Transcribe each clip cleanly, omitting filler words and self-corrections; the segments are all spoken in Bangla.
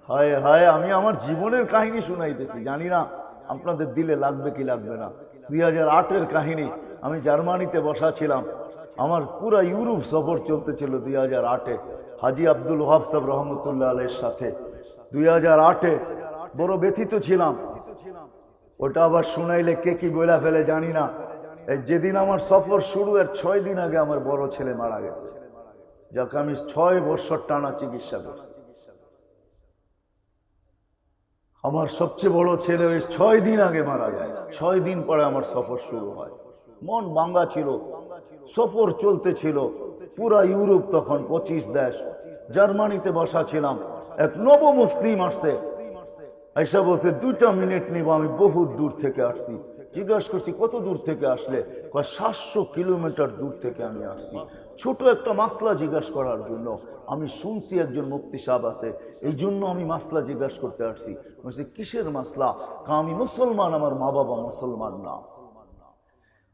হায় হায়, আমি আমার জীবনের কাহিনী শুনাইতেছি, জানি না আপনাদের দিলে লাগবে কি লাগবে না। 2008-এর কাহিনী। আমি জার্মানিতে বসা ছিলাম, আমার পুরা ইউরোপ সফর চলতেছিল 2008-এ হাজি আব্দুল ওহাব সাহেব রহমতুল্লাহ আলাইহির সাথে। 2008-এ বড় ব্যথিত ছিলাম। ওটা আবার শুনাইলে কে কি বইলা ফেলে জানি না। এই যেদিন আমার সফর শুরু, এর 6 দিন আগে আমার বড় ছেলে মারা গেছে, যাকে আমি 6 বছর টানা চিকিৎসা করছি। আমার সবচেয়ে বড় ছেলে ওই 6 দিন আগে মারা যায়। 6 দিন পরে আমার সফর শুরু হয়। মন ভাঙ্গা ছিল, সফর চলতেছিল পুরা ইউরোপ, তখন 25 দেশ। জার্মানিতে বসা ছিলাম, এক নব মুসলিম আসছে, আইসা বলছে 2টা মিনিট নিব, আমি বহুত দূর থেকে আসছি। জিজ্ঞাসা করছি কত দূর থেকে আসলে? 700 কিলোমিটার দূর থেকে আমি আসছি, ছোট একটা মাসলা জিজ্ঞাসা করার জন্য। আমি শুনছি একজন মুফতি সাহেব আছে, এই জন্য আমি মাসলা জিজ্ঞাসা করতে আসছি। বলছি কিসের মাসলা? আমি মুসলমান, আমার মা বাবা মুসলমান না।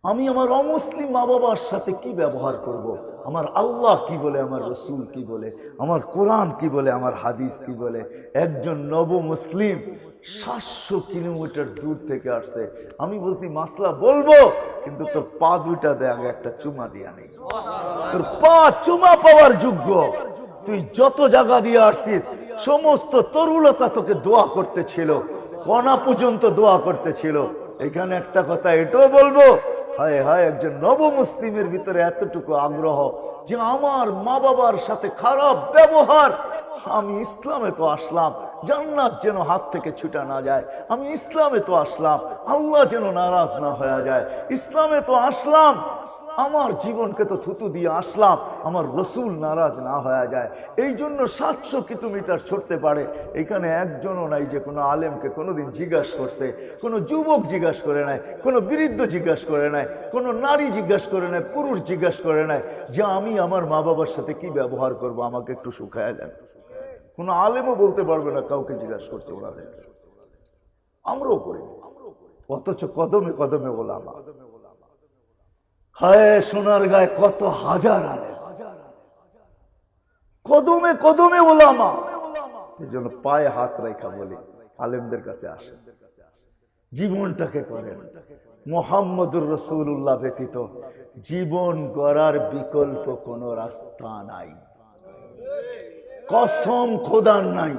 আমি আমার অমুসলিম মা বাবার সাথে কি ব্যবহার করব? আমার আল্লাহ কি বলে, আমার রসুল কি বলে, আমার কোরআন কি বলে, আমার হাদিস কি বলে? একজন নব মুসলিম 700 কিলোমিটার দূর থেকে আসছে। আমি বলছি মাসলা বলবো, কিন্তু তোর পা দুইটা দে, আগে একটা চুমা দিয়া নেই। তোর পা চুমা পাওয়ার যোগ্য। তুই যত জায়গা দিয়ে আসছিস, সমস্ত তরুলতা তোকে দোয়া করতেছিল, কণা পর্যন্ত দোয়া করতেছিল। এখানে একটা কথা এটাও বলবো, হায় হায়, একজন নব মুসলিমের ভিতরে এতটুকু আগ্রহ যে আমার মা বাবার সাথে খারাপ ব্যবহার। আমি ইসলামে তো আসলাম, জান্নাত যেন হাত থেকে ছুটা না যায়। আমি ইসলামে তো আসলাম, আল্লাহ যেন নারাজ না হয়ে যায়। ইসলামে তো আসলাম, আমার জীবনকে তো থুতু দিয়ে আসলাম, আমার রসুল নারাজ না হয়ে যায়। এই জন্য 700 কিলোমিটার ছড়তে পারে। এখানে একজনও নাই যে কোনো আলেমকে কোনোদিন জিজ্ঞাসা করছে, কোনো যুবক জিজ্ঞাসা করে নাই, কোনো বৃদ্ধ জিজ্ঞাসা করে নাই, কোনো নারী জিজ্ঞাসা করে নাই, পুরুষ জিজ্ঞাসা করে নাই যে আমি আমার মা বাবার সাথে কি ব্যবহার করব, আমাকে একটু শুকায় দেন। কোনো আলেমও বলতে পারবে না কাউকে জিজ্ঞাসা করছে ওনাদের। আমরাও করি, অথচ কদমে কদমে ওলামা। হায় সোনার গায়ে কত হাজার আলেম, কদমে কদমে ওলামা। এই জন্য পায়ে হাত রেখা বলি, আলেমদের কাছে আসেন, জীবনটাকে করেন। মুহাম্মদুর রাসূলুল্লাহ ব্যতীত জীবন গড়ার বিকল্প কোনো রাস্তা নাই, কসম খোদার নাই।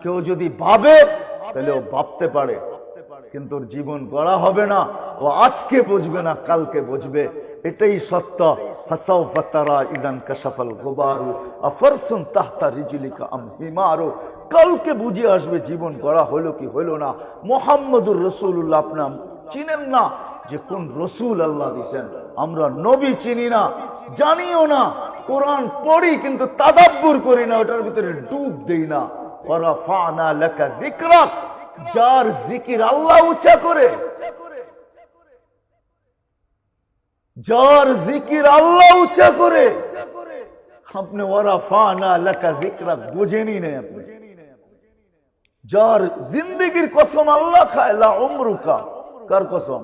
কেউ যদি ভাবে তাহলে ও ভাবতে পারে, কিন্তু ওর জীবন গড়া হবে না। ও আজকে বুঝবে না, কালকে বুঝবে, এটাই সত্য। ফাসাউফা তারা ইদান কাশাফাল গুবারু আফরসুন তাহতা রিজলিকা আম হিমারু। কালকে বুঝে আসবে জীবন গড়া হলো কি হলো না। মুহাম্মদুর রাসূলুল্লাহ আপনার চিনেন না যে কোন রসুল আল্লাহ দিয়েছেন। আমরা নবী চিনি না, জানিও না। কোরআন পড়ি কিন্তু তাদাব্বুর করি না, ওটার ভিতরে ডুব দেই না। ওয়ারাফানা লাকা যিকরাক, যার জিকির আল্লাহ উঁচা করে, যার জিকির আল্লাহ উঁচা করে। আপনি ওয়ারাফানা লাকা যিকরাক বুঝেনি না আপনি। যার জিন্দেগির কসম আল্লাহ খায়, লা উমরুকা। কার কসম?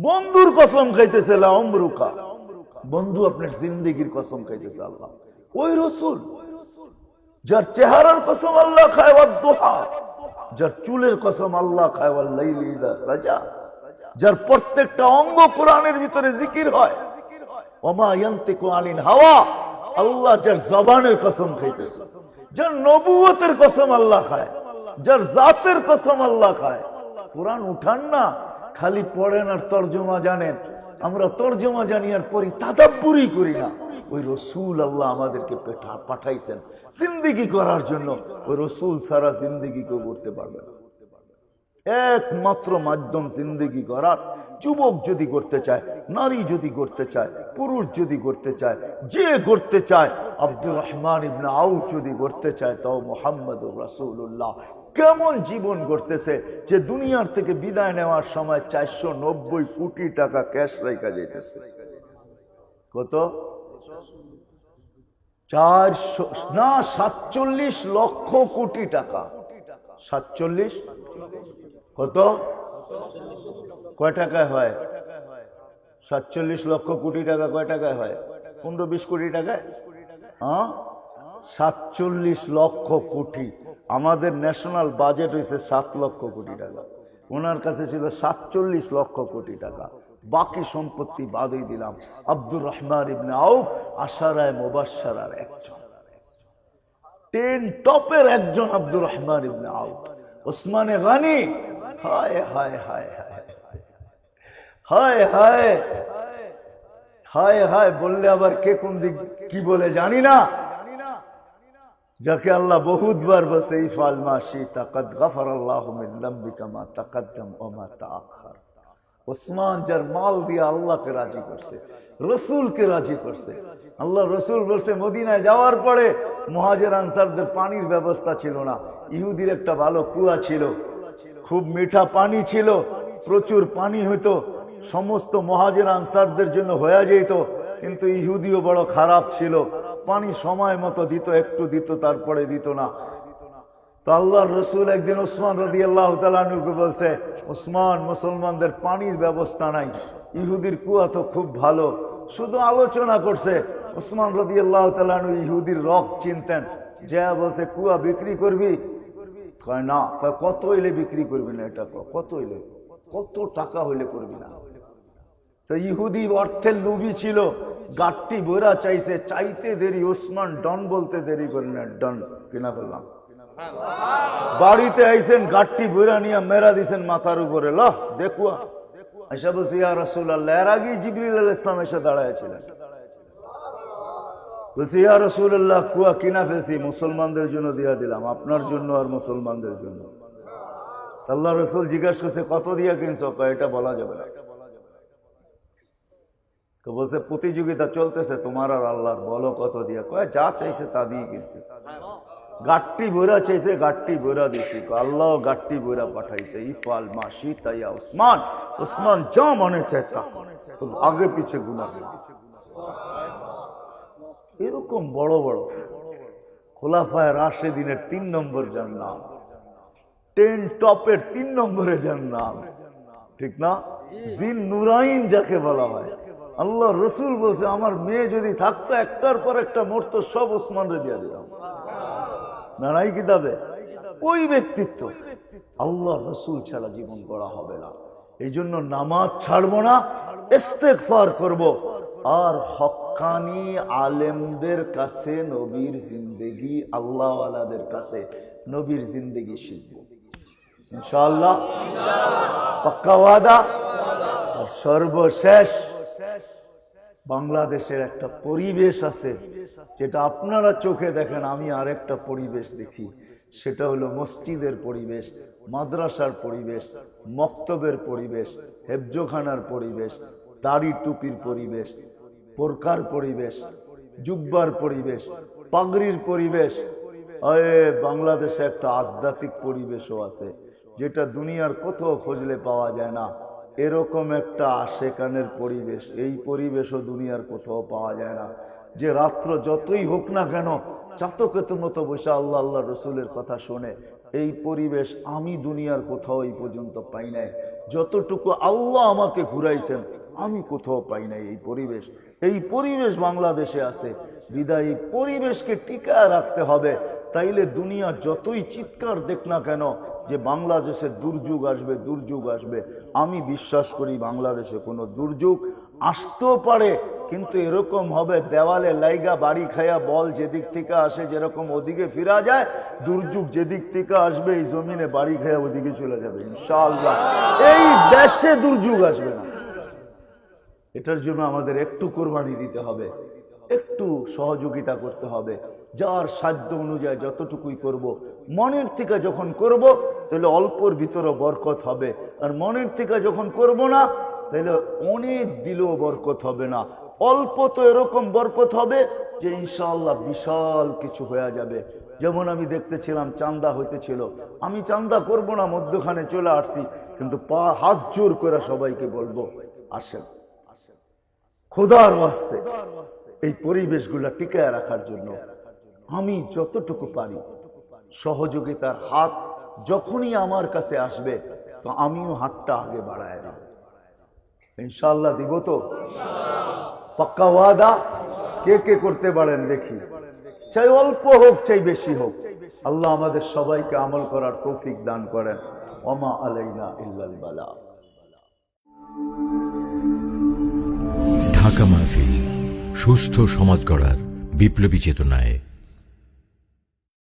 বন্ধুর কসম খাইতেছে, লা উমরুকা। বন্ধু আপনার জিন্দেগির কসম খাইতেছে আল্লাহ। ওই রসুল যার চেহারার কসম আল্লাহ খায়, ওয়াদ-দুহা। যার চুলের কসম আল্লাহ খায়, ওয়াল লাইলি ইযা সাজা। যার প্রত্যেকটা অঙ্গ কোরআনের ভিতরে জিকির হয়, ওমা ইয়ান্তিকু আনিল হাওয়া। আল্লাহ যার জবানের কসম খাইতেছে, যার নবুয়তের কসম আল্লাহ খায়, যার জাতের কসম আল্লাহ খায়। কোরআন উঠান না, খালি পড়েন আর তর্জমা জানেন। আমরা তর্জমা জানি আর পড়ি, তাদাব্বুরই করি না। ওই রসুল আল্লাহ আমাদেরকে পাঠাইছেন জিন্দেগি করার জন্য। ওই রসুল সারা জিন্দেগি কেউ করতে পারবে না। একমাত্র মাধ্যম জিন্দেগি করার। যুবক যদি করতে চায়, নারী যদি করতে চায়, পুরুষ যদি করতে চায়, যে করতে চায়, আব্দুর রহমান ইবনে আউফ যদি করতে চায়, তাও মুহাম্মদুর রাসূলুল্লাহ কেমন জীবন করতেছে যে দুনিয়ার থেকে বিদায় নেওয়ার সময় 490 কোটি টাকা ক্যাশ রেখা যেতেছে। কত? 47 লক্ষ কোটি টাকা। 47 কত? কয় টাকায় হয়? 47 লক্ষ কোটি টাকা কয় টাকায় হয়? 15-20 কোটি টাকায়? হ্যাঁ, 47 লক্ষ কোটি। আমাদের ন্যাশনাল বাজেট হয়েছে 7 লক্ষ কোটি টাকা, ওনার কাছে ছিল 47 লক্ষ কোটি টাকা। বাকি সম্পত্তি বাদই দিলাম। আব্দুর রহমান ইবনে আউফ আশারায়ে মুবাশশারার একজন, 10 টপের একজন আব্দুর রহমান ইবনে আউফ। ওসমানে গনি, হায় হায় হায় হায় হায় হায় হায় হায় বললে আবার কে কোন দিক কি বলে জানি না। যাকে আল্লাহ বহুতবার বলছে ইফআল মা শিতা কাদ গফারাল্লাহু মিন যামবিকা মা তাকাদ্দাম ওয়া মা তাআখার। ওসমান যার মাল দিয়ে আল্লাহকে রাজি করছে, রসুলকে রাজি করছে। আল্লাহ রসুল বলছে মদিনায় যাওয়ার পরে মুহাজির আনসারদের পানির ব্যবস্থা ছিল না। ইহুদির একটা ভালো কুয়া ছিল, খুব মিঠা পানি ছিল, প্রচুর পানি হইতো, সমস্ত মুহাজির আনসারদের জন্য হয়ে যেত। কিন্তু ইহুদিও বড় খারাপ ছিল, পানি সময় মতো দিত, একটু দিত তারপরে দিত না। তো আল্লাহর রসুল একদিন ওসমান রাদিয়াল্লাহু তাআলা আনহুকে বলছে, ওসমান, মুসলমানদের পানির ব্যবস্থা নাই, ইহুদির কুয়া তো খুব ভালো। শুধু আলোচনা করছে। ওসমান রাদিয়াল্লাহু তাআলা আনহু ইহুদির রক চিনতেন। যা বলছে কুয়া বিক্রি করবি? কয় না। কয় কত হইলে বিক্রি করবি না? এটা কত হইলে, কত টাকা হইলে করবি না? তো ইহুদি অর্থের লুবি ছিল, গাট্টি বইরা চাইছে, চাইতে দেরি ওসমান ডন বলতে দেরি করেন, ডন কিনা ফেললাম। বাড়িতে আইসেন, গাট্টি বইরা নিয়ে মেরা দিছেন মাথার উপরে, লহ দেখুয়া। আয়েশা বলছে ইয়া রাসূলুল্লাহ, এর আগেই জিবরিল আলাইহিস সালাম এসে দাঁড়ায়ছিলেন। বলছে ইয়া রাসূলুল্লাহ, কুয়া কিনা ফেলছি, মুসলমানদের জন্য দিয়া দিলাম, আপনার জন্য আর মুসলমানদের জন্য। আল্লাহ রসুল জিজ্ঞাসা করছে কত দিয়া কিনছো? কয় এটা বলা যাবে না। তো বলছে প্রতিযোগিতা চলতেছে তোমার আর আল্লাহর, বলো কত দিয়া। কয় যা চাইছে তা দিয়ে কিনছে। গাট্টি বইরা চাইছে, গাট্টি বইরা দিছি। আল্লাহ গাট্টি বইরা পাঠাইছে। ইফআল মা শিতা ইয়া উসমান, উসমান যা মনে চায় তা কর, তো আগে পিছে গুনাহ নেই। এরকম বড় বড় খোলাফায়ে রাশেদিনের 3 নম্বর যার নাম, 10 টপের 3 নম্বরে যার নাম, ঠিক না? জিন নুরাইন যাকে বলা হয়। আল্লাহ রসুল বলছে আমার মেয়ে যদি থাকতো একটার পর একটা মরতো, সব ওসমানরে দিয়ে দিলাম। না নাই কিতাবে? ওই ব্যক্তিত্ব আল্লাহ রসুল ছাড়া জীবন গড়া হবে না। এই জন্য নামাজ ছাড়বো না, ইস্তেগফার করব, আর হক্কানি আলেমদের কাছে নবীর জিন্দেগি, আল্লাহ ওয়ালাদের কাছে নবীর জিন্দেগি শিখবো ইনশাআল্লাহ। পাক্কা ওয়াদা। আর সর্বশেষ, বাংলাদেশের একটা পরিবেশ আছে যেটা আপনারা চোখে দেখেন, আমি আরেকটা পরিবেশ দেখি। সেটা হলো মসজিদের পরিবেশ, মাদ্রাসার পরিবেশ, মক্তবের পরিবেশ, হেফজোখানার পরিবেশ, দাড়ি টুপির পরিবেশ, বোরকার পরিবেশ, জুব্বার পরিবেশ, পাগড়ির পরিবেশ। বাংলাদেশে একটা আধ্যাত্মিক পরিবেশও আছে যেটা দুনিয়ার কোথাও খুঁজলে পাওয়া যায় না। এরকম একটা আশেকানের পরিবেশ, এই পরিবেশও দুনিয়ার কোথাও পাওয়া যায় না। যে রাত্র যতই হোক না কেন চাতকের মতো বসে আল্লাহ আল্লাহ রসুলের কথা শোনে, এই পরিবেশ আমি দুনিয়ার কোথাও এই পর্যন্ত পাই নাই। যতটুকু আল্লাহ আমাকে ঘুরাইছেন আমি কোথাও পাই নাই এই পরিবেশ। এই পরিবেশ বাংলাদেশে আছে, বিদায় এই পরিবেশকে টিকায় রাখতে হবে। তাইলে দুনিয়া যতই চিৎকার দেখ না কেন যে বাংলাদেশে দুর্যোগ আসবে, দুর্যোগ আসবে, আমি বিশ্বাস করি বাংলাদেশে কোনো দুর্যোগ আসতেও পারে, কিন্তু এরকম হবে দেওয়ালে লাইগা বাড়ি খায়া বল যেদিক থেকে আসে যেরকম ওদিকে ফিরা যায়, দুর্যোগ যেদিক থেকে আসবে এই জমিনে বাড়ি খায়া ওদিকে চলে যাবে ইনশাআল্লাহ। এই দেশে দুর্যোগ আসবে না। এটার জন্য আমাদের একটু কোরবানি দিতে হবে, একটু সহযোগিতা করতে হবে, যার সাধ্য অনুযায়ী যতটুকুই করব। মনের থেকে যখন করব তাহলে অল্পর ভিতরে বরকত হবে, আর মনের থেকে যখন করব না তাহলে অনেক দিলেও বরকত হবে না। অল্প তো এরকম বরকত হবে যে ইনশাআল্লাহ বিশাল কিছু হয়ে যাবে। যেমন আমি দেখতেছিলাম চান্দা হইতেছিল, আমি চান্দা করব না, মধ্যখানে চলে আসছি, কিন্তু হাত জোর করে সবাইকে বলবো আসেন খোদার ওয়াস্তে এই পরিবেশগুলা টিকায় রাখার জন্য আমি যতটুকু পারি সহযোগিতার হাত যখনই আমার কাছে আসবে তো আমিও হাতটা আগে বাড়ায় না, ইনশাআল্লাহ দিব তো? পাক্কা ওয়াদা? কে কে করতে পারেন দেখি, চাই অল্প হোক চাই বেশি হোক। আল্লাহ আমাদের সবাইকে আমল করার তৌফিক দান করেন। ওমা আলাইনা ইল্লাল বালাগ। ঢাকা মাহফিল, সুস্থ সমাজ গড়ার বিপ্লবী চেতনায়।